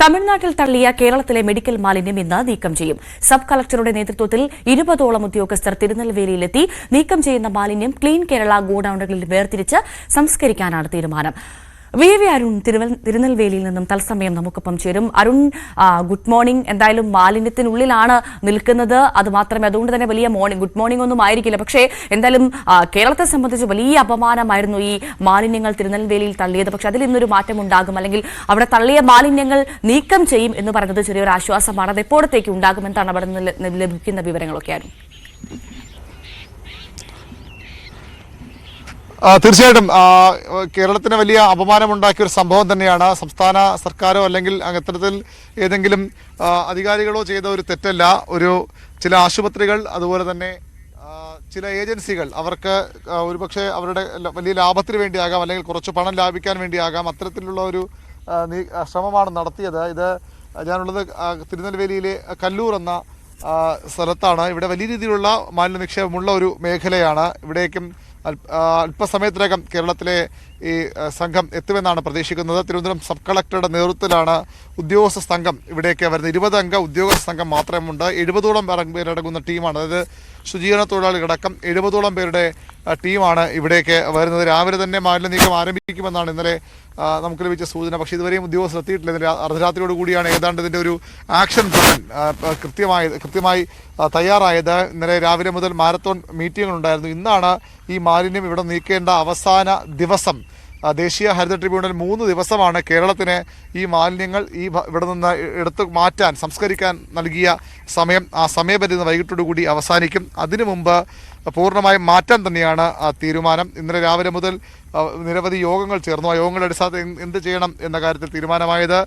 തമിഴ്നാട്ടിൽ തള്ളിയ കേരളത്തിലെ മെഡിക്കൽ മാലിന്യം ഇന്ന് നീക്കം ചെയ്യും. സബ് കളക്ടറുടെ നേതൃത്വത്തിൽ 20ഓളം ഉദ്യോഗസ്ഥർ തിരുനെൽവേലിയിലെത്തി നീക്കം ചെയ്യുന്ന മാലിന്യം ക്ലീൻ കേരള ഗോഡൌണുകളിൽ വേർതിരിച്ച് സംസ്കരിക്കാനാണ് തീരുമാനം. വി അരുൺ തിരുനെൽവേലിയിൽ നിന്നും തത്സമയം നമുക്കൊപ്പം ചേരും. Arun, good morning. എന്തായാലും മാലിന്യത്തിനുള്ളിലാണ് നിൽക്കുന്നത്, അത് മാത്രമേ, അതുകൊണ്ട് തന്നെ വലിയ ഗുഡ് മോർണിംഗ് ഒന്നും ആയിരിക്കില്ല. പക്ഷേ എന്തായാലും കേരളത്തെ സംബന്ധിച്ച് വലിയ അപമാനമായിരുന്നു ഈ മാലിന്യങ്ങൾ തിരുനെൽവേലിയിൽ തള്ളിയത്. പക്ഷെ അതിൽ ഇന്നൊരു മാറ്റം ഉണ്ടാകും, അല്ലെങ്കിൽ അവിടെ തള്ളിയ മാലിന്യങ്ങൾ നീക്കം ചെയ്യും എന്ന് പറയുന്നത് ചെറിയൊരു ആശ്വാസമാണ്. അത് എപ്പോഴത്തേക്ക് ഉണ്ടാകുമെന്നാണ് അവിടെ നിന്ന് ലഭിക്കുന്ന വിവരങ്ങളൊക്കെ. ആരും തീർച്ചയായിട്ടും കേരളത്തിന് വലിയ അപമാനമുണ്ടാക്കിയ ഒരു സംഭവം തന്നെയാണ്. സംസ്ഥാന സർക്കാരോ അല്ലെങ്കിൽ ഇത്തരത്തിൽ ഏതെങ്കിലും അധികാരികളോ ചെയ്ത ഒരു തെറ്റല്ല. ചില ആശുപത്രികൾ, അതുപോലെ തന്നെ ചില ഏജൻസികൾ, അവർക്ക് ഒരുപക്ഷെ അവരുടെ വലിയ ലാഭത്തിന് വേണ്ടിയാകാം, അല്ലെങ്കിൽ കുറച്ച് പണം ലാഭിക്കാൻ വേണ്ടിയാകാം, അത്തരത്തിലുള്ള ഒരു ശ്രമമാണ് നടത്തിയത്. ഇത് ഞാനുള്ളത് തിരുനെൽവേലിയിലെ കല്ലൂർ എന്ന സ്ഥലത്താണ്. ഇവിടെ വലിയ രീതിയിലുള്ള മാലിന്യ നിക്ഷേപമുള്ള ഒരു മേഖലയാണ്. ഇവിടേക്കും അല്പസമയത്തിനകം കേരളത്തിലെ ഈ സംഘം എത്തുമെന്നാണ് പ്രതീക്ഷിക്കുന്നത്. തിരുവനന്തപുരം സബ് കളക്ടറുടെ നേതൃത്വത്തിലാണ് ഉദ്യോഗസ്ഥ സംഘം ഇവിടേക്ക് വരുന്നത്. 20 അംഗ ഉദ്യോഗസ്ഥ സംഘം മാത്രമുണ്ട്. 70ഓളം പേരടങ്ങുന്ന ടീമാണ്, അതായത് ശുചീകരണ തൊഴിലാളികളടക്കം 70ഓളം പേരുടെ ടീമാണ് ഇവിടേക്ക് വരുന്നത്. രാവിലെ തന്നെ മാലിന്യ നീക്കം ആരംഭിക്കുമെന്നാണ് ഇന്നലെ നമുക്ക് ലഭിച്ച സൂചന. പക്ഷേ ഇതുവരെയും ഉദ്യോഗസ്ഥർ എത്തിയിട്ടില്ല. ഇന്നലെ അർദ്ധരാത്രിയോട് കൂടിയാണ് ഏതാണ്ട് ഇതിൻ്റെ ഒരു ആക്ഷൻ പ്ലാൻ കൃത്യമായി തയ്യാറായത്. ഇന്നലെ രാവിലെ മുതൽ മാരത്തോൺ മീറ്റിങ്ങുകളുണ്ടായിരുന്നു. ഇന്നാണ് ഈ മാലിന്യം ഇവിടെ നീക്കേണ്ട അവസാന ദിവസം. ദേശീയ ഹരിത ട്രിബ്യൂണൽ 3 ദിവസമാണ് കേരളത്തിന് ഈ മാലിന്യങ്ങൾ ഇവിടെ നിന്ന് എടുത്തു മാറ്റാൻ, സംസ്കരിക്കാൻ നൽകിയ സമയം. ആ സമയപരിധി വൈകിട്ടോടുകൂടി അവസാനിക്കും. അതിനു മുമ്പ് പൂർണ്ണമായും മാറ്റാൻ തന്നെയാണ് തീരുമാനം. ഇന്നലെ രാവിലെ മുതൽ നിരവധി യോഗങ്ങൾ ചേർന്നു. ആ യോഗങ്ങളുടെ അടിസ്ഥാനത്തിൽ എന്ത് ചെയ്യണം എന്ന കാര്യത്തിൽ തീരുമാനമായത്.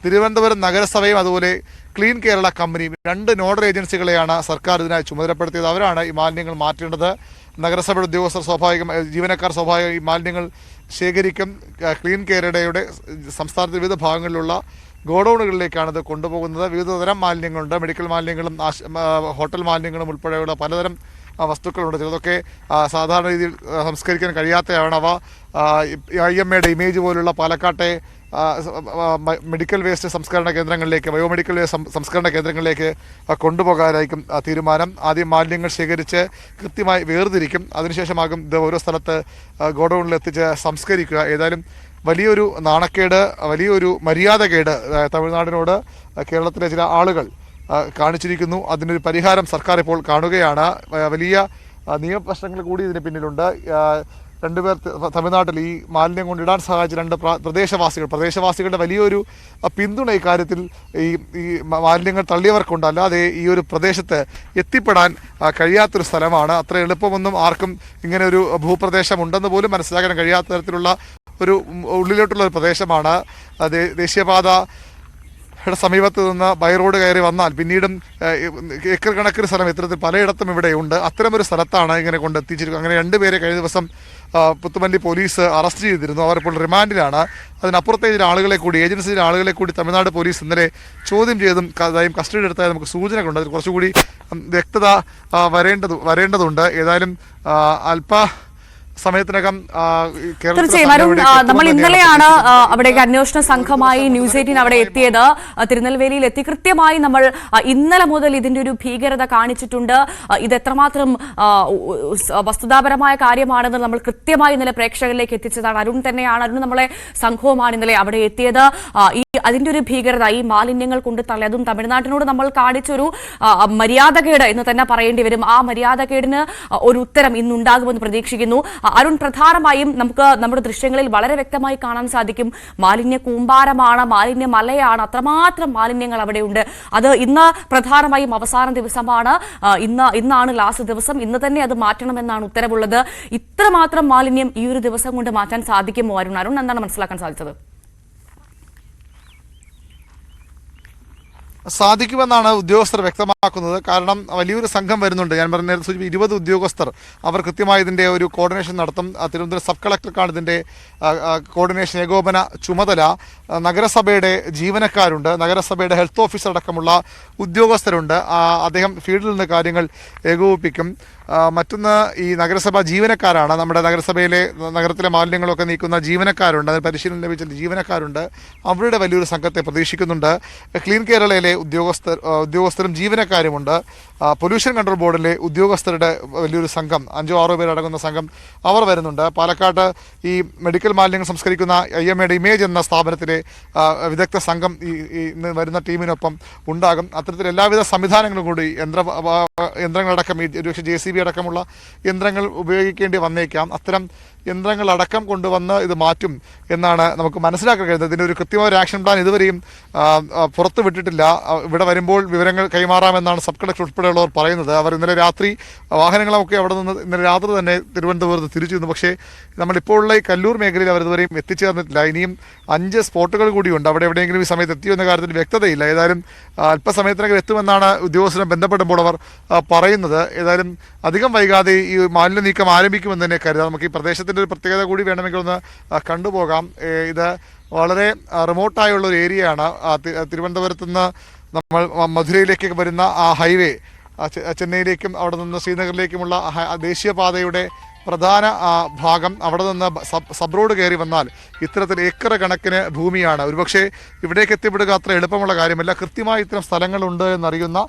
തിരുവനന്തപുരം നഗരസഭയും അതുപോലെ ക്ലീൻ കേരള കമ്പനിയും 2 നോഡൽ ഏജൻസികളെയാണ് സർക്കാർ ഇതിനായി ചുമതലപ്പെടുത്തിയത്. അവരാണ് ഈ മാലിന്യങ്ങൾ മാറ്റേണ്ടത്. നഗരസഭയുടെ ഉദ്യോഗസ്ഥർ ജീവനക്കാർ സ്വാഭാവികം ഈ മാലിന്യങ്ങൾ ശേഖരിക്കും. ക്ലീൻ കേരളയുടെ സംസ്ഥാനത്തെ വിവിധ ഭാഗങ്ങളിലുള്ള ഗോഡൌണുകളിലേക്കാണ് ഇത് കൊണ്ടുപോകുന്നത്. വിവിധ തരം മാലിന്യങ്ങളുണ്ട്. മെഡിക്കൽ മാലിന്യങ്ങളും ഹോട്ടൽ മാലിന്യങ്ങളും ഉൾപ്പെടെയുള്ള പലതരം വസ്തുക്കളുണ്ട്. ചിലതൊക്കെ സാധാരണ രീതിയിൽ സംസ്കരിക്കാൻ കഴിയാത്തതാണ്. അവ IMAയുടെ ഇമേജ് പോലുള്ള പാലക്കാട്ടെ മെഡിക്കൽ വേസ്റ്റ് സംസ്കരണ കേന്ദ്രങ്ങളിലേക്ക്, ബയോമെഡിക്കൽ വേസ്റ്റ് സംസ്കരണ കേന്ദ്രങ്ങളിലേക്ക് കൊണ്ടുപോകാനായിരിക്കും തീരുമാനം. ആദ്യം മാലിന്യങ്ങൾ ശേഖരിച്ച് കൃത്യമായി വേർതിരിക്കും. അതിനുശേഷമാകും ഇത് ഓരോ സ്ഥലത്ത് ഗോഡൌണിൽ എത്തിച്ച് സംസ്കരിക്കുക. ഏതായാലും വലിയൊരു നാണക്കേട്, വലിയൊരു മര്യാദകേട് തമിഴ്നാടിനോട് കേരളത്തിലെ ചില ആളുകൾ കാണിച്ചിരിക്കുന്നു. അതിനൊരു പരിഹാരം സർക്കാർ ഇപ്പോൾ കാണുകയാണ്. വലിയ നിയമപ്രശ്നങ്ങൾ കൂടി ഇതിന് പിന്നിലുണ്ട്. 2 പേർ തമിഴ്നാട്ടിൽ ഈ മാലിന്യം കൊണ്ടിടാൻ സഹായിച്ച 2 പ്രദേശവാസികളുടെ വലിയൊരു പിന്തുണ ഇക്കാര്യത്തിൽ ഈ മാലിന്യങ്ങൾ തള്ളിയവർക്കുണ്ട്. അല്ലാതെ ഈ ഒരു പ്രദേശത്ത് എത്തിപ്പെടാൻ കഴിയാത്തൊരു സ്ഥലമാണ്. അത്ര എളുപ്പമൊന്നും ആർക്കും ഇങ്ങനെ ഒരു ഭൂപ്രദേശം ഉണ്ടെന്ന് പോലും മനസ്സിലാക്കാൻ കഴിയാത്ത തരത്തിലുള്ള ഒരു ഉള്ളിലോട്ടുള്ള ഒരു പ്രദേശമാണ്. ദേശീയപാത സമീപത്ത് നിന്ന് ബൈ റോഡ് കയറി വന്നാൽ പിന്നീടും ഏക്കർ കണക്കിന് സ്ഥലം ഇത്തരത്തിൽ പലയിടത്തും ഇവിടെയുണ്ട്. അത്തരമൊരു സ്ഥലത്താണ് ഇങ്ങനെ കൊണ്ടെത്തിച്ചിരിക്കുന്നത്. അങ്ങനെ 2 പേരെ കഴിഞ്ഞ ദിവസം പുത്തുമല്ലി പോലീസ് അറസ്റ്റ് ചെയ്തിരുന്നു. അവരിപ്പോൾ റിമാൻഡിലാണ്. അതിനപ്പുറത്തെ ഏജൻസിയിലെ ആളുകളെ കൂടി തമിഴ്നാട് പോലീസ് ഇന്നലെ ചോദ്യം ചെയ്തും കസ്റ്റഡി എടുത്താൽ നമുക്ക് സൂചനകളുണ്ട്. അതിൽ കുറച്ചുകൂടി വ്യക്തത വരേണ്ടതുണ്ട്. ഏതായാലും സമയത്തിനകം തീർച്ചയായും അരുൺ, നമ്മൾ ഇന്നലെയാണ് അവിടേക്ക് അന്വേഷണ സംഘമായി ന്യൂസ് 18 അവിടെ എത്തിയത്. തിരുനെൽവേലിയിൽ എത്തി കൃത്യമായി നമ്മൾ ഇന്നലെ മുതൽ ഇതിന്റെ ഒരു ഭീകരത കാണിച്ചിട്ടുണ്ട്. ഇത് എത്രമാത്രം വസ്തുതാപരമായ കാര്യമാണെന്ന് നമ്മൾ കൃത്യമായി ഇന്നലെ പ്രേക്ഷകരിലേക്ക് എത്തിച്ചതാണ്. അരുൺ നമ്മളെ സംഘവുമാണ് ഇന്നലെ അവിടെ എത്തിയത്. അതിന്റെ ഒരു ഭീകരത, ഈ മാലിന്യങ്ങൾ കൊണ്ട് തള്ളി, അതും തമിഴ്നാട്ടിനോട് നമ്മൾ കാണിച്ചൊരു മര്യാദകേട് എന്ന് തന്നെ പറയേണ്ടി വരും. ആ മര്യാദകേടിന് ഒരു ഉത്തരം ഇന്നുണ്ടാകുമെന്ന് പ്രതീക്ഷിക്കുന്നു. അരുൺ, പ്രധാനമായും നമുക്ക് നമ്മുടെ ദൃശ്യങ്ങളിൽ വളരെ വ്യക്തമായി കാണാൻ സാധിക്കും, മാലിന്യ കൂമ്പാരമാണ്, മാലിന്യ മലയാണ്, അത്രമാത്രം മാലിന്യങ്ങൾ അവിടെയുണ്ട്. അത് ഇന്ന് പ്രധാനമായും അവസാന ദിവസമാണ്. ഇന്നാണ് ലാസ്റ്റ് ദിവസം. ഇന്ന് തന്നെ അത് മാറ്റണമെന്നാണ് ഉത്തരവുള്ളത്. ഇത്രമാത്രം മാലിന്യം ഈ ഒരു ദിവസം കൊണ്ട് മാറ്റാൻ സാധിക്കുമോ അരുൺ? എന്താണ് മനസ്സിലാക്കാൻ സാധിച്ചത്? സാധിക്കുമെന്നാണ് ഉദ്യോഗസ്ഥർ വ്യക്തമാക്കുന്നത്. കാരണം വലിയൊരു സംഘം വരുന്നുണ്ട്. ഞാൻ പറഞ്ഞ 20 ഉദ്യോഗസ്ഥർ, അവർ കൃത്യമായി ഇതിൻ്റെ ഒരു കോർഡിനേഷൻ നടത്തും. തിരുവനന്തപുരം സബ് കളക്ടർക്കാണ് ഇതിൻ്റെ കോർഡിനേഷൻ ഏകോപന ചുമതല. നഗരസഭയുടെ ജീവനക്കാരുണ്ട്, നഗരസഭയുടെ ഹെൽത്ത് ഓഫീസർ അടക്കമുള്ള ഉദ്യോഗസ്ഥരുണ്ട്. അദ്ദേഹം ഫീൽഡിൽ നിന്ന് കാര്യങ്ങൾ ഏകോപിപ്പിക്കും. മറ്റൊന്ന് ഈ നഗരസഭാ ജീവനക്കാരാണ്. നമ്മുടെ നഗരത്തിലെ മാലിന്യങ്ങളൊക്കെ നീക്കുന്ന ജീവനക്കാരുണ്ട്, അതിന് പരിശീലനം ലഭിച്ച ജീവനക്കാരുണ്ട്. അവരുടെ വലിയൊരു സംഘത്തെ പ്രതീക്ഷിക്കുന്നുണ്ട്. ക്ലീൻ കേരളയിലെ ഉദ്യോഗസ്ഥരും ജീവനക്കാരുമുണ്ട്. പൊല്യൂഷൻ കൺട്രോൾ ബോർഡിലെ ഉദ്യോഗസ്ഥരുടെ വലിയൊരു സംഘം, 5-6 പേരടങ്ങുന്ന സംഘം അവർ വരുന്നുണ്ട്. പാലക്കാട് ഈ മെഡിക്കൽ മാലിന്യങ്ങൾ സംസ്കരിക്കുന്ന IMAയുടെ ഇമേജ് എന്ന സ്ഥാപനത്തിലെ വിദഗ്ധ സംഘം ഇന്ന് വരുന്ന ടീമിനൊപ്പം ഉണ്ടാകും. അത്തരത്തിൽ എല്ലാവിധ സംവിധാനങ്ങളും കൂടി യന്ത്രങ്ങളടക്കം ഒരുപക്ഷെ JCB അടക്കമുള്ള യന്ത്രങ്ങൾ ഉപയോഗിക്കേണ്ടി വന്നേക്കാം. അത്തരം യന്ത്രങ്ങളടക്കം കൊണ്ടുവന്ന് ഇത് മാറ്റും എന്നാണ് നമുക്ക് മനസ്സിലാക്കാൻ കഴിയുന്നത്. ഇതിൻ്റെ ഒരു കൃത്യമായ ഒരു ആക്ഷൻ പ്ലാൻ ഇതുവരെയും പുറത്തു വിട്ടിട്ടില്ല. ഇവിടെ വരുമ്പോൾ വിവരങ്ങൾ കൈമാറാമെന്നാണ് സബ് കളക്ടർ ഉൾപ്പെടെയുള്ളവർ പറയുന്നത്. അവർ ഇന്നലെ രാത്രി വാഹനങ്ങളൊക്കെ അവിടെ നിന്ന് ഇന്നലെ രാത്രി തന്നെ തിരുവനന്തപുരത്ത് തിരിച്ചു വന്നു. പക്ഷേ നമ്മളിപ്പോൾ ഉള്ള ഈ കല്ലൂർ മേഖലയിൽ അവർ ഇതുവരെയും എത്തിച്ചേർന്നിട്ടില്ല. ഇനിയും 5 സ്പോട്ടുകൾ കൂടിയുണ്ട്. അവിടെ എവിടെയെങ്കിലും ഈ സമയത്ത് എത്തിയോ എന്ന കാര്യത്തിൽ വ്യക്തതയില്ല. ഏതായാലും അല്പസമയത്തിനകം എത്തുമെന്നാണ് ഉദ്യോഗസ്ഥരെ ബന്ധപ്പെടുമ്പോൾ അവർ പറയുന്നത്. ഏതായാലും അധികം വൈകാതെ ഈ മാലിന്യ നീക്കം ആരംഭിക്കുമെന്ന് തന്നെ കരുതാം. നമുക്ക് ഈ പ്രദേശത്തിൻ്റെ ഒരു പ്രത്യേകത കൂടി വേണമെങ്കിൽ ഒന്ന് കണ്ടുപോകാം. ഇത് വളരെ റിമോട്ടായുള്ള ഒരു ഏരിയയാണ്. തിരുവനന്തപുരത്ത് നിന്ന് നമ്മൾ മധുരയിലേക്ക് വരുന്ന ആ ഹൈവേ, ചെന്നൈയിലേക്കും അവിടെ നിന്ന് ശ്രീനഗറിലേക്കുമുള്ള ദേശീയപാതയുടെ പ്രധാന ഭാഗം, അവിടെ നിന്ന് സബ് റോഡ് കയറി വന്നാൽ ഇത്തരത്തിൽ ഏക്കർ കണക്കിന് ഭൂമിയാണ്. ഒരുപക്ഷെ ഇവിടേക്ക് എത്തിപ്പെടുക അത്ര എളുപ്പമുള്ള കാര്യമല്ല. കൃത്യമായി ഇത്തരം സ്ഥലങ്ങളുണ്ട് എന്നറിയുന്ന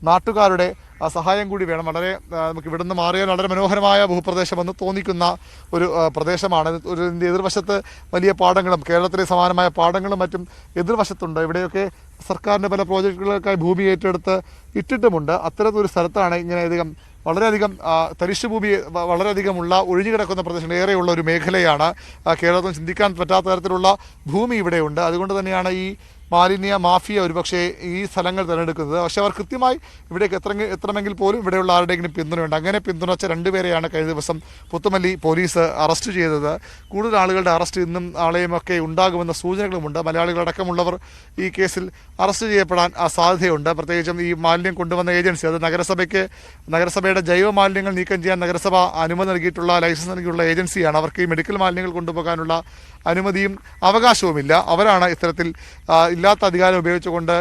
നാട്ടുകാരുടെ സഹായം കൂടി വേണം. നമുക്ക് ഇവിടുന്ന് മാറിയാൽ വളരെ മനോഹരമായ ഭൂപ്രദേശമെന്ന് തോന്നിക്കുന്ന ഒരു പ്രദേശമാണ്. ഇതിൻ്റെ എതിർവശത്ത് വലിയ പാടങ്ങളും കേരളത്തിലെ സമാനമായ പാടങ്ങളും മറ്റും എതിർവശത്തുണ്ട്. ഇവിടെയൊക്കെ സർക്കാരിൻ്റെ പല പ്രോജക്റ്റുകൾക്കായി ഭൂമി ഏറ്റെടുത്ത് ഇട്ടിട്ടുമുണ്ട്. അത്തരത്തിലൊരു സ്ഥലത്താണ് ഇങ്ങനെ വളരെയധികം തരിശുഭൂമി വളരെയധികമുള്ള ഒഴിഞ്ഞുകിടക്കുന്ന പ്രദേശങ്ങൾ ഏറെയുള്ള ഒരു മേഖലയാണ്. കേരളത്തിൽ ചിന്തിക്കാൻ പറ്റാത്ത തരത്തിലുള്ള ഭൂമി ഇവിടെയുണ്ട്. അതുകൊണ്ട് തന്നെയാണ് ഈ മാലിന്യ മാഫിയ ഒരുപക്ഷെ ഈ സ്ഥലങ്ങൾ തിരഞ്ഞെടുക്കുന്നത്. പക്ഷെ അവർ കൃത്യമായി ഇവിടേക്ക് എത്തണമെങ്കിൽ പോലും ഇവിടെയുള്ള ആരുടെയെങ്കിലും പിന്തുണയുണ്ട്. അങ്ങനെ പിന്തുണച്ച 2 പേരെയാണ് കഴിഞ്ഞ ദിവസം പുത്തുമല്ലി പോലീസ് അറസ്റ്റ് ചെയ്തത്. കൂടുതൽ ആളുകളുടെ അറസ്റ്റ് ഇന്നും നാളെയുമൊക്കെ ഉണ്ടാകുമെന്ന സൂചനകളുമുണ്ട്. മലയാളികളടക്കമുള്ളവർ ഈ കേസിൽ അറസ്റ്റ് ചെയ്യപ്പെടാൻ സാധ്യതയുണ്ട്. പ്രത്യേകിച്ചും ഈ മാലിന്യം കൊണ്ടുവന്ന ഏജൻസി, അത് നഗരസഭയുടെ ജൈവ മാലിന്യങ്ങൾ നീക്കം ചെയ്യാൻ നഗരസഭ അനുമതി നൽകിയിട്ടുള്ള, ലൈസൻസ് നൽകിയിട്ടുള്ള ഏജൻസിയാണ്. അവർക്ക് ഈ മെഡിക്കൽ മാലിന്യങ്ങൾ കൊണ്ടുപോകാനുള്ള അനുമതിയും അവകാശവുമില്ല. അവരാണ് ഇത്തരത്തിൽ ഇല്ലാത്ത അധികാരം ഉപയോഗിച്ചുകൊണ്ട്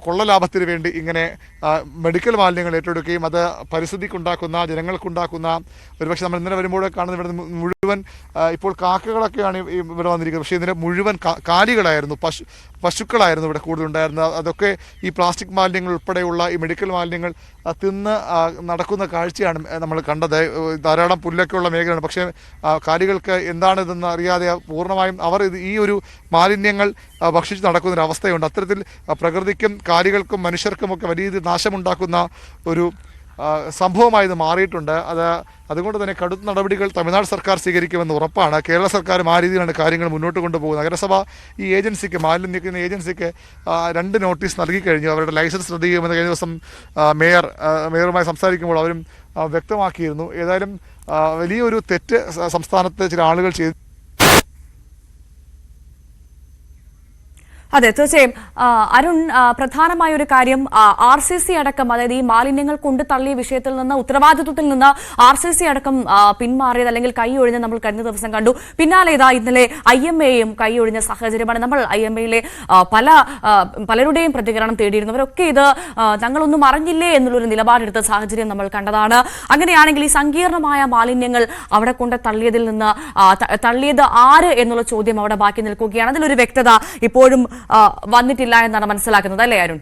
കൊള്ളലാഭത്തിന് വേണ്ടി ഇങ്ങനെ മെഡിക്കൽ മാലിന്യങ്ങൾ ഏറ്റെടുക്കുകയും അത് പരിസ്ഥിതിക്കുണ്ടാക്കുന്ന, ജനങ്ങൾക്കുണ്ടാക്കുന്ന, ഒരുപക്ഷെ നമ്മൾ ഇന്നലെ വരുമ്പോൾ കാണുന്ന ഇവിടെ മുഴുവൻ ഇപ്പോൾ കാക്കകളൊക്കെയാണ് ഇവിടെ വന്നിരിക്കുന്നത്. പക്ഷേ ഇതിൻ്റെ മുഴുവൻ കാലികളായിരുന്നു, പശുക്കളായിരുന്നു ഇവിടെ കൂടുതലുണ്ടായിരുന്നത്. അതൊക്കെ ഈ പ്ലാസ്റ്റിക് മാലിന്യങ്ങൾ ഉൾപ്പെടെയുള്ള ഈ മെഡിക്കൽ മാലിന്യങ്ങൾ തിന്ന് നടക്കുന്ന കാഴ്ചയാണ് നമ്മൾ കണ്ടത്. ധാരാളം പുല്ലൊക്കെ ഉള്ള മേഖലയാണ്. പക്ഷേ കാലികൾക്ക് എന്താണിതെന്ന് അറിയാതെ പൂർണ്ണമായും അവർ ഈ ഒരു മാലിന്യങ്ങൾ ഭക്ഷിച്ച് നടക്കുന്നൊരവസ്ഥയുണ്ട്. അത്തരത്തിൽ പ്രകൃതിക്കും കാലികൾക്കും മനുഷ്യർക്കുമൊക്കെ വലിയ രീതിയിൽ നാശമുണ്ടാക്കുന്ന ഒരു സംഭവമായി ഇത് മാറിയിട്ടുണ്ട്. അതുകൊണ്ട് തന്നെ കടുത്ത നടപടികൾ തമിഴ്നാട് സർക്കാർ സ്വീകരിക്കുമെന്ന് ഉറപ്പാണ്. കേരള സർക്കാരും ആ രീതിയിലാണ് കാര്യങ്ങൾ മുന്നോട്ട് കൊണ്ടുപോകുന്നത്. നഗരസഭ ഈ ഏജൻസിക്ക്, മാലിന്യം നീക്കുന്ന ഏജൻസിക്ക് 2 നോട്ടീസ് നൽകി കഴിഞ്ഞു. അവരുടെ ലൈസൻസ് റദ്ദ് ചെയ്യുമെന്ന് കഴിഞ്ഞ ദിവസം മേയറുമായി സംസാരിക്കുമ്പോൾ അവരും വ്യക്തമാക്കിയിരുന്നു. ഏതായാലും വലിയൊരു തെറ്റ് സംസ്ഥാനത്ത് ചില ആളുകൾ ചെയ്തു. അതെ, തീർച്ചയായും അരുൺ, പ്രധാനമായ ഒരു കാര്യം RCC അടക്കം, അതായത് ഈ മാലിന്യങ്ങൾ കൊണ്ട് തള്ളിയ വിഷയത്തിൽ നിന്ന്, ഉത്തരവാദിത്വത്തിൽ നിന്ന് RCC അടക്കം പിന്മാറിയത് അല്ലെങ്കിൽ കൈ ഒഴിഞ്ഞ് നമ്മൾ കഴിഞ്ഞ ദിവസം കണ്ടു. പിന്നാലെ ഇന്നലെ IMAയും കൈ ഒഴിഞ്ഞ സാഹചര്യമാണ്. നമ്മൾ IMAയിലെ പലരുടെയും പ്രതികരണം തേടിയിരുന്നവരൊക്കെ ഇത് തങ്ങളൊന്നും അറിഞ്ഞില്ലേ എന്നുള്ളൊരു നിലപാടെടുത്ത സാഹചര്യം നമ്മൾ കണ്ടതാണ്. അങ്ങനെയാണെങ്കിൽ ഈ സങ്കീർണമായ മാലിന്യങ്ങൾ അവിടെ കൊണ്ട് തള്ളിയത് ആര് എന്നുള്ള ചോദ്യം അവിടെ ബാക്കി നിൽക്കുകയാണ്. അതിലൊരു വ്യക്തത ഇപ്പോഴും വന്നിട്ടില്ല എന്നാണ് മനസ്സിലാക്കുന്നത്, അല്ലേ അരുൺ?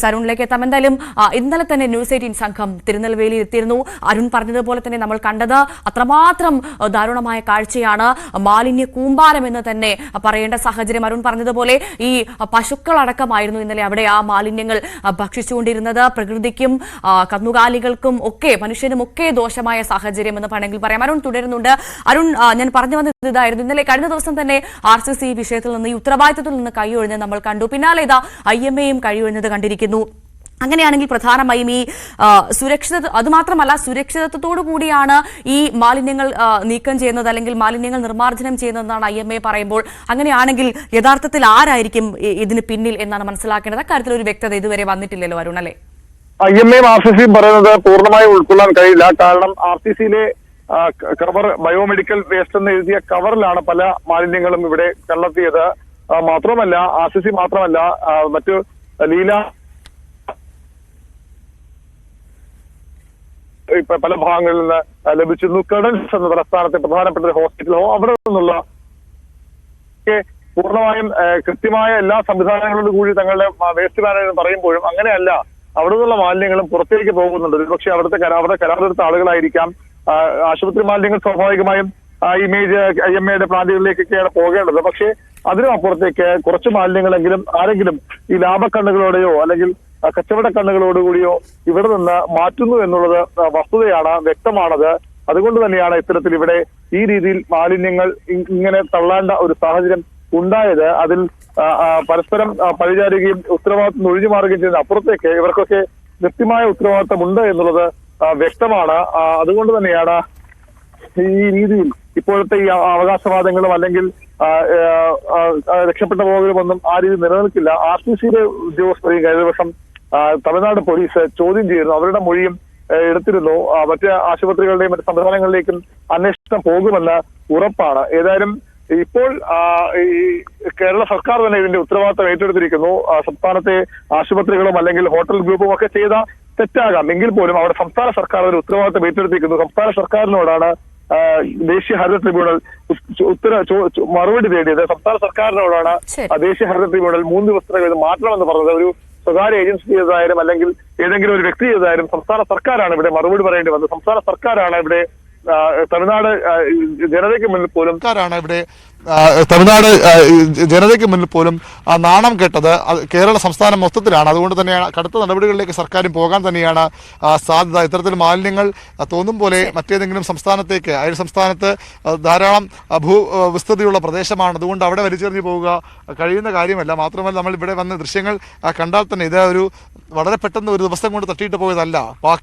അരുണിലേക്ക് എത്താം. എന്തായാലും ഇന്നലെ തന്നെ ന്യൂസ് 18 സംഘം തിരുനെൽവേലിയിൽ എത്തിയിരുന്നു. അരുൺ പറഞ്ഞതുപോലെ തന്നെ നമ്മൾ കണ്ടത് അത്രമാത്രം ദാരുണമായ കാഴ്ചയാണ്. മാലിന്യ കൂമ്പാരം എന്ന് തന്നെ പറയേണ്ട സാഹചര്യം. അരുൺ പറഞ്ഞതുപോലെ ഈ പശുക്കളടക്കമായിരുന്നു ഇന്നലെ അവിടെ ആ മാലിന്യങ്ങൾ ഭക്ഷിച്ചുകൊണ്ടിരുന്നത്. പ്രകൃതിക്കും കന്നുകാലികൾക്കും ഒക്കെ, മനുഷ്യനും ഒക്കെ ദോഷമായ സാഹചര്യം എന്ന് വേണമെങ്കിൽ പറയാം. അരുൺ തുടരുന്നുണ്ട്. അരുൺ, ഞാൻ പറഞ്ഞു വന്നത് ഇതായിരുന്നു. ഇന്നലെ കഴിഞ്ഞ ദിവസം തന്നെ RCC ഈ വിഷയത്തിൽ നിന്ന്, ഈ ഉത്തരവാദിത്തത്തിൽ നിന്ന് കൈയൊഴിഞ്ഞ് നമ്മൾ കണ്ടു. പിന്നാലെ IMAയും കൈയൊഴിഞ്ഞത് കണ്ടിരിക്കുന്നു. അങ്ങനെയാണെങ്കിൽ പ്രധാനമായും ഈ അതുമാത്രമല്ല, സുരക്ഷിതത്വത്തോടു കൂടിയാണ് ഈ മാലിന്യങ്ങൾ നീക്കം ചെയ്യുന്നത് അല്ലെങ്കിൽ മാലിന്യങ്ങൾ നിർമ്മാർജ്ജനം ചെയ്യുന്നതെന്നാണ് IMA പറയുമ്പോൾ, അങ്ങനെയാണെങ്കിൽ യഥാർത്ഥത്തിൽ ആരായിരിക്കും ഇതിന് പിന്നിൽ എന്നാണ് മനസ്സിലാക്കേണ്ടത്. അക്കാര്യത്തിൽ ഒരു വ്യക്തത ഇതുവരെ വന്നിട്ടില്ലല്ലോ അരുൺ, അല്ലേ? IMA RCC പറയുന്നത് പൂർണ്ണമായും ഉൾക്കൊള്ളാൻ കഴിയില്ല. കാരണം RCCയിലെ കവർ, ബയോമെഡിക്കൽ വേസ്റ്റ് എന്ന് എഴുതിയ കവറിലാണ് പല മാലിന്യങ്ങളും ഇവിടെ കണ്ടെത്തിയത്. മാത്രമല്ല, RCC മാത്രമല്ല, മറ്റു പല ഭാഗങ്ങളിൽ നിന്ന് ലഭിച്ചിരുന്നു. കെഡൻസ് എന്ന തലസ്ഥാനത്തെ പ്രധാനപ്പെട്ട ഒരു ഹോസ്പിറ്റലോ അവിടെ നിന്നുള്ള പൂർണ്ണമായും കൃത്യമായ എല്ലാ സംവിധാനങ്ങളോടും കൂടി തങ്ങളുടെ വേസ്റ്റ് മാനേജ്മെന്റ് പറയുമ്പോഴും അങ്ങനെയല്ല. അവിടെ നിന്നുള്ള മാലിന്യങ്ങളും പുറത്തേക്ക് പോകുന്നുണ്ട്. ഒരുപക്ഷെ അവിടെ കരാറെടുത്ത ആളുകളായിരിക്കാം. ആശുപത്രി മാലിന്യങ്ങൾ സ്വാഭാവികമായും ഇമേജ് IMA പ്ലാന്റുകളിലേക്കൊക്കെയാണ് പോകേണ്ടത്. പക്ഷേ അതിനും അപ്പുറത്തേക്ക് കുറച്ച് മാലിന്യങ്ങളെങ്കിലും ആരെങ്കിലും ഈ ലാഭക്കണ്ണുകളോടെയോ അല്ലെങ്കിൽ കച്ചവട കണ്ണുകളോടുകൂടിയോ ഇവിടെ നിന്ന് മാറ്റുന്നു എന്നുള്ളത് വസ്തുതയാണ്, വ്യക്തമാണത്. അതുകൊണ്ട് തന്നെയാണ് ഇത്തരത്തിൽ ഇവിടെ ഈ രീതിയിൽ മാലിന്യങ്ങൾ ഇങ്ങനെ തള്ളേണ്ട ഒരു സാഹചര്യം ഉണ്ടായത്. അതിൽ പരസ്പരം പഴിചാരുകയും ഉത്തരവാദിത്വം ഒഴിഞ്ഞു മാറുകയും ചെയ്യുന്ന അപ്പുറത്തേക്ക് ഇവർക്കൊക്കെ കൃത്യമായ ഉത്തരവാദിത്തമുണ്ട് എന്നുള്ളത് വ്യക്തമാണ്. അതുകൊണ്ട് തന്നെയാണ് ഈ രീതിയിൽ ഇപ്പോഴത്തെ ഈ അവകാശവാദങ്ങളും അല്ലെങ്കിൽ രക്ഷപ്പെട്ട പോകലുമൊന്നും ആ രീതി നിലനിൽക്കില്ല. RTCയിലെ ഉദ്യോഗസ്ഥരെയും കഴിഞ്ഞ ദിവസം തമിഴ്നാട് പോലീസ് ചോദ്യം ചെയ്യുന്നു. അവരുടെ മൊഴിയും എടുത്തിരുന്നു. മറ്റ് ആശുപത്രികളുടെയും മറ്റ് സംവിധാനങ്ങളിലേക്കും അന്വേഷണം പോകുമെന്ന് ഉറപ്പാണ്. ഏതായാലും ഇപ്പോൾ ഈ കേരള സർക്കാർ തന്നെ ഇതിന്റെ ഉത്തരവാദിത്തം ഏറ്റെടുത്തിരിക്കുന്നു. സംസ്ഥാനത്തെ ആശുപത്രികളും അല്ലെങ്കിൽ ഹോട്ടൽ ഗ്രൂപ്പും ഒക്കെ ചെയ്ത തെറ്റാകാം എങ്കിൽ പോലും അവിടെ സംസ്ഥാന സർക്കാർ ഒരു ഉത്തരവാദിത്തം ഏറ്റെടുത്തിരിക്കുന്നു. സംസ്ഥാന സർക്കാരിനോടാണ് ദേശീയ ഹരിത ട്രിബ്യൂണൽ മറുപടി തേടിയത്. സംസ്ഥാന സർക്കാരിനോടാണ് ദേശീയ ഹരിത ട്രിബ്യൂണൽ 3 ദിവസത്തിനകം ഇത് മാറ്റണമെന്ന് പറഞ്ഞത്. ഒരു സ്വകാര്യ ഏജൻസി ചെയ്തതായാലും അല്ലെങ്കിൽ ഏതെങ്കിലും ഒരു വ്യക്തി ചെയ്തതായാലും സംസ്ഥാന സർക്കാരാണ് ഇവിടെ മറുപടി പറയേണ്ടി വന്നത്. സംസ്ഥാന സർക്കാരാണ് ഇവിടെ തമിഴ്നാട് ജനതയ്ക്ക് മുന്നിൽ പോലും നാണം കെട്ടത് കേരള സംസ്ഥാനം മൊത്തത്തിലാണ്. അതുകൊണ്ട് തന്നെയാണ് കടുത്ത നടപടികളിലേക്ക് സർക്കാരും പോകാൻ തന്നെയാണ് സാധ്യത. ഇത്തരത്തിൽ മാലിന്യങ്ങൾ തോന്നും പോലെ മറ്റേതെങ്കിലും സംസ്ഥാനത്തേക്ക് അയൽ സംസ്ഥാനത്ത് ധാരാളം വിസ്തൃതിയുള്ള പ്രദേശമാണ്. അതുകൊണ്ട് അവിടെ വലിച്ചെറിഞ്ഞു പോവുക കഴിയുന്ന കാര്യമല്ല. മാത്രമല്ല നമ്മൾ ഇവിടെ വന്ന ദൃശ്യങ്ങൾ കണ്ടാൽ തന്നെ ഇത് ഒരു വളരെ പെട്ടെന്ന് ഒരു ദിവസം കൊണ്ട് തട്ടിയിട്ട് പോയതല്ല.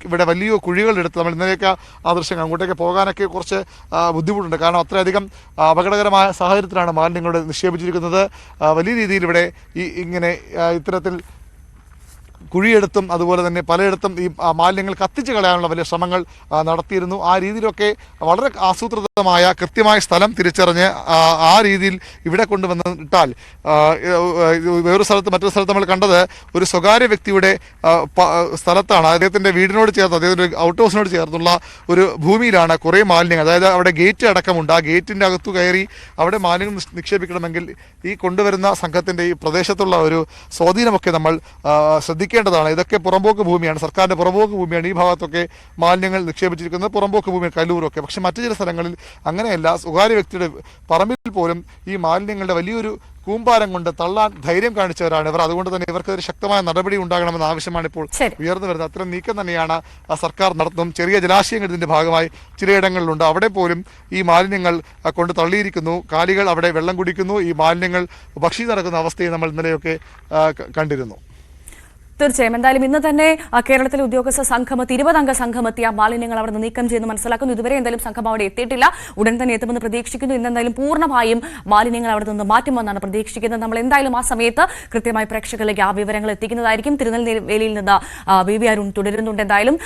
ഇവിടെ വലിയ കുഴികളെടുത്ത് നമ്മൾ ഇന്നലെയൊക്കെ ആ ദൃശ്യങ്ങൾ അങ്ങോട്ടേക്ക് പോകാനൊക്കെ കുറച്ച് ബുദ്ധിമുട്ടുണ്ട്. കാരണം അത്രയധികം അപകടകരമായ സാഹചര്യത്തിലാണ് മാലിന്യങ്ങൾ നിക്ഷേപിച്ചിരിക്കുന്നത്. വലിയ രീതിയിൽ ഇവിടെ ഇങ്ങനെ ഇത്തരത്തിൽ കുഴിയെടുത്തും അതുപോലെ തന്നെ പലയിടത്തും ഈ മാലിന്യങ്ങൾ കത്തിച്ച് കളയാനുള്ള വലിയ ശ്രമങ്ങൾ നടത്തിയിരുന്നു. ആ രീതിയിലൊക്കെ വളരെ ആസൂത്രിതമായ കൃത്യമായ സ്ഥലം തിരിച്ചറിഞ്ഞ് ആ രീതിയിൽ ഇവിടെ കൊണ്ടുവന്നിട്ടാൽ വേറൊരു സ്ഥലത്ത് മറ്റൊരു സ്ഥലത്ത് നമ്മൾ കണ്ടത് ഒരു സ്വകാര്യ വ്യക്തിയുടെ സ്ഥലത്താണ്. അദ്ദേഹത്തിൻ്റെ വീടിനോട് ചേർന്ന് അദ്ദേഹത്തിൻ്റെ ഔട്ട് ഹൗസിനോട് ചേർന്നുള്ള ഒരു ഭൂമിയിലാണ് കുറേ മാലിന്യങ്ങൾ, അതായത് അവിടെ ഗേറ്റ് അടക്കമുണ്ട്. ആ ഗേറ്റിൻ്റെ അകത്തു കയറി അവിടെ മാലിന്യം നിക്ഷേപിക്കണമെങ്കിൽ ഈ കൊണ്ടുവരുന്ന സംഘത്തിൻ്റെ ഈ പ്രദേശത്തുള്ള ഒരു സ്വാധീനമൊക്കെ നമ്മൾ ശ്രദ്ധിക്കേണ്ടതാണ്. ഇതൊക്കെ പുറമ്പോക്ക് ഭൂമിയാണ്, സർക്കാരിൻ്റെ പുറമ്പോക്ക് ഭൂമിയാണ്. ഈ ഭാഗത്തൊക്കെ മാലിന്യങ്ങൾ നിക്ഷേപിച്ചിരിക്കുന്നത് പുറമ്പോക്ക് ഭൂമിയാണ്, കല്ലൂരൊക്കെ. പക്ഷെ മറ്റു ചില സ്ഥലങ്ങളിൽ അങ്ങനെയല്ല. സ്വകാര്യ വ്യക്തിയുടെ പറമ്പിൽ പോലും ഈ മാലിന്യങ്ങളുടെ വലിയൊരു കൂമ്പാരം കൊണ്ട് തള്ളാൻ ധൈര്യം കാണിച്ചവരാണ് ഇവർ. അതുകൊണ്ട് തന്നെ ഇവർക്കൊരു ശക്തമായ നടപടി ഉണ്ടാകണമെന്ന ആവശ്യമാണ് ഇപ്പോൾ ഉയർന്നു വരുന്നത്. അത്തരം നീക്കം തന്നെയാണ് സർക്കാർ നടത്തും. ചെറിയ ജലാശയങ്ങൾ ഇതിന്റെ ഭാഗമായി ചിലയിടങ്ങളിലുണ്ട്. അവിടെ പോലും ഈ മാലിന്യങ്ങൾ കൊണ്ട് തള്ളിയിരിക്കുന്നു. കാലികൾ അവിടെ വെള്ളം കുടിക്കുന്നു. ഈ മാലിന്യങ്ങൾ ഭക്ഷി നടക്കുന്ന അവസ്ഥയെ നമ്മൾ ഇന്നലെയൊക്കെ കണ്ടിരുന്നു. തീർച്ചയായും എന്തായാലും ഇന്ന് തന്നെ കേരളത്തിലെ ഉദ്യോഗസ്ഥ സംഘമെത്തി 20 അംഗ സംഘമെത്തി ആ മാലിന്യങ്ങൾ അവിടെ നിന്ന് നീക്കം ചെയ്യുന്നു മനസ്സിലാക്കുന്നു. ഇതുവരെ എന്തായാലും സംഘം അവിടെ എത്തിയിട്ടില്ല. ഉടൻ തന്നെ എത്തുമെന്ന് പ്രതീക്ഷിക്കുന്നു. ഇന്ന് എന്തായാലും പൂർണ്ണമായും മാലിന്യങ്ങൾ അവിടെ നിന്ന് മാറ്റുമെന്നാണ് പ്രതീക്ഷിക്കുന്നത്. നമ്മൾ എന്തായാലും ആ സമയത്ത് കൃത്യമായി പ്രേക്ഷകരിലേക്ക് ആ വിവരങ്ങൾ എത്തിക്കുന്നതായിരിക്കും. തിരുനെൽവേലിയിൽ നിന്ന് BV അരുൺ തുടരുന്നുണ്ട്. എന്തായാലും